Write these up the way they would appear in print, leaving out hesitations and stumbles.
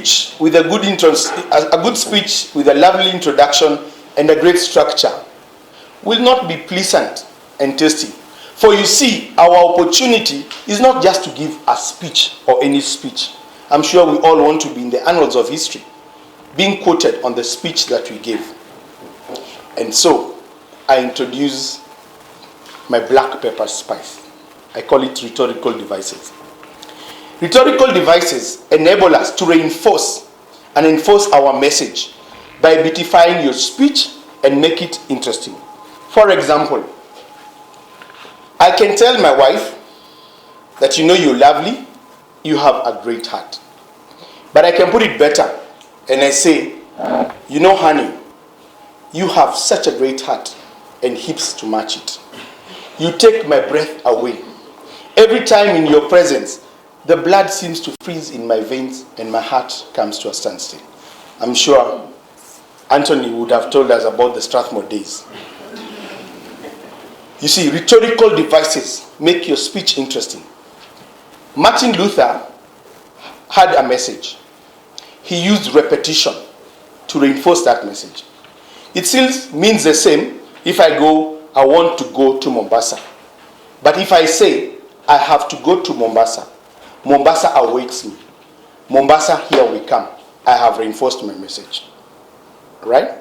speech with a good speech with a lovely introduction and a great structure will not be pleasant and tasty. For you see, our opportunity is not just to give a speech or any speech. I'm sure we all want to be in the annals of history, being quoted on the speech that we gave. And so, I introduce my black pepper spice. I call it rhetorical devices. Rhetorical devices enable us to reinforce and enforce our message by beautifying your speech and make it interesting. For example, I can tell my wife that you're lovely, you have a great heart. But I can put it better and I say, honey, you have such a great heart and hips to match it. You take my breath away. Every time in your presence, the blood seems to freeze in my veins and my heart comes to a standstill. I'm sure Anthony would have told us about the Strathmore days. You see, rhetorical devices make your speech interesting. Martin Luther had a message. He used repetition to reinforce that message. It still means the same if I want to go to Mombasa. But if I say, I have to go to Mombasa, Mombasa awaits me. Mombasa, here we come. I have reinforced my message. Right?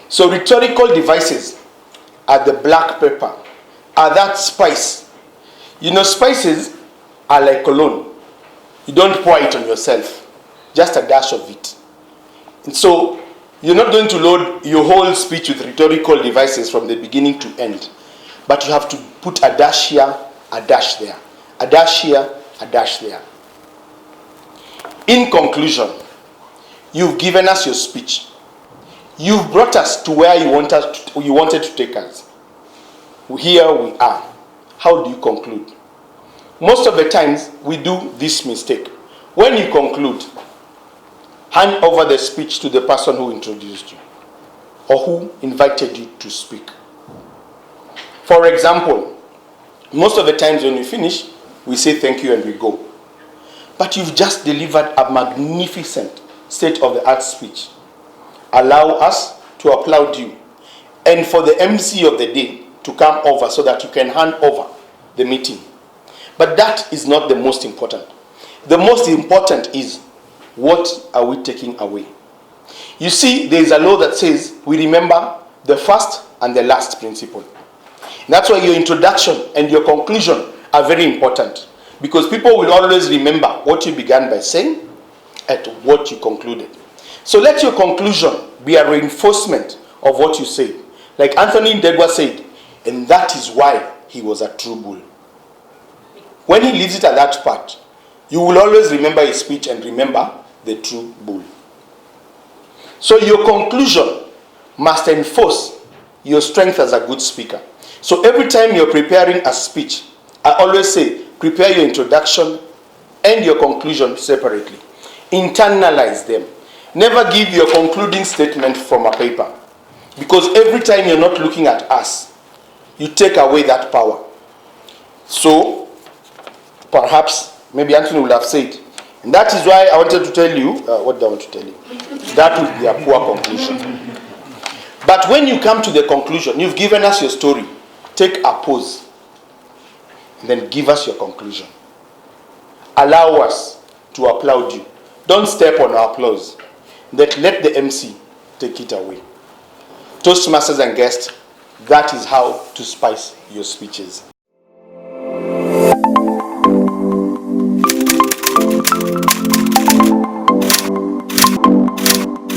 So rhetorical devices are the black pepper, are that spice. Spices are like cologne. You don't pour it on yourself, just a dash of it. And so you're not going to load your whole speech with rhetorical devices from the beginning to end. But you have to put a dash here, a dash there. A dash here, a dash there. In conclusion, you've given us your speech. You've brought us to where you wanted to take us. Here we are. How do you conclude? Most of the times, we do this mistake. When you conclude, hand over the speech to the person who introduced you or who invited you to speak. For example, most of the times when we finish, we say thank you and we go. But you've just delivered a magnificent state-of-the-art speech. Allow us to applaud you and for the MC of the day to come over so that you can hand over the meeting. But that is not the most important. The most important is, what are we taking away? You see, there is a law that says we remember the first and the last principle. That's why your introduction and your conclusion are very important, because people will always remember what you began by saying and what you concluded. So let your conclusion be a reinforcement of what you say. Like Anthony Ndegwa said, and that is why he was a true bull. When he leaves it at that part, you will always remember his speech and remember the true bull. So your conclusion must enforce your strength as a good speaker. So every time you're preparing a speech, I always say, prepare your introduction and your conclusion separately. Internalize them. Never give your concluding statement from a paper. Because every time you're not looking at us, you take away that power. So, perhaps, maybe Anthony will have said, and that is why I wanted to tell you, what do I want to tell you? That would be a poor conclusion. But when you come to the conclusion, you've given us your story. Take a pause. And then give us your conclusion. Allow us to applaud you. Don't step on our applause. Let the MC take it away. Toastmasters and guests, that is how to spice your speeches.